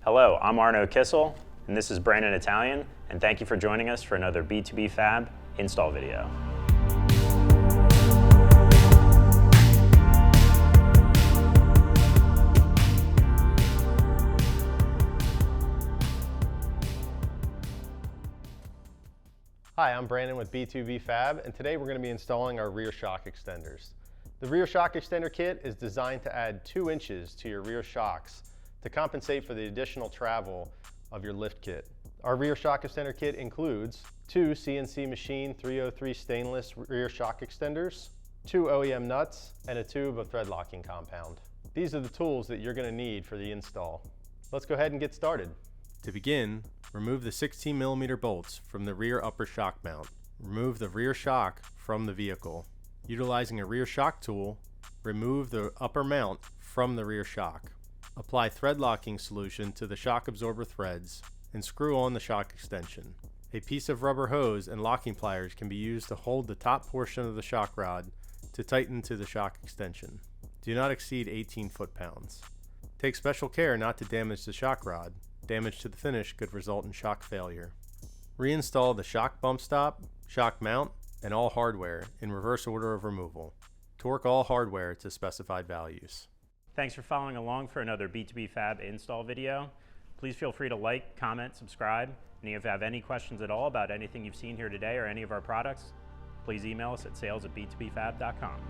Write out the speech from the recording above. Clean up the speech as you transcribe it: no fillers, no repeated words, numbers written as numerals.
Hello, I'm Arno Kissel, and this is Brandon Italian, and thank you for joining us for another B2BFAB install video. Hi, I'm Brandon with B2BFAB, and today we're going to be installing our rear shock extenders. The rear shock extender kit is designed to add 2 inches to your rear shocks to compensate for the additional travel of your lift kit. Our rear shock extender kit includes 2 CNC Machine 303 stainless rear shock extenders, 2 OEM nuts, and a tube of thread locking compound. These are the tools that you're going to need for the install. Let's go ahead and get started. To begin, remove the 16mm bolts from the rear upper shock mount. Remove the rear shock from the vehicle. Utilizing a rear shock tool, remove the upper mount from the rear shock. Apply thread locking solution to the shock absorber threads and screw on the shock extension. A piece of rubber hose and locking pliers can be used to hold the top portion of the shock rod to tighten to the shock extension. Do not exceed 18 foot-pounds. Take special care not to damage the shock rod. Damage to the finish could result in shock failure. Reinstall the shock bump stop, shock mount, and all hardware in reverse order of removal. Torque all hardware to specified values. Thanks for following along for another B2BFAB install video. Please feel free to like, comment, subscribe, and if you have any questions at all about anything you've seen here today or any of our products, please email us at sales@b2bfab.com.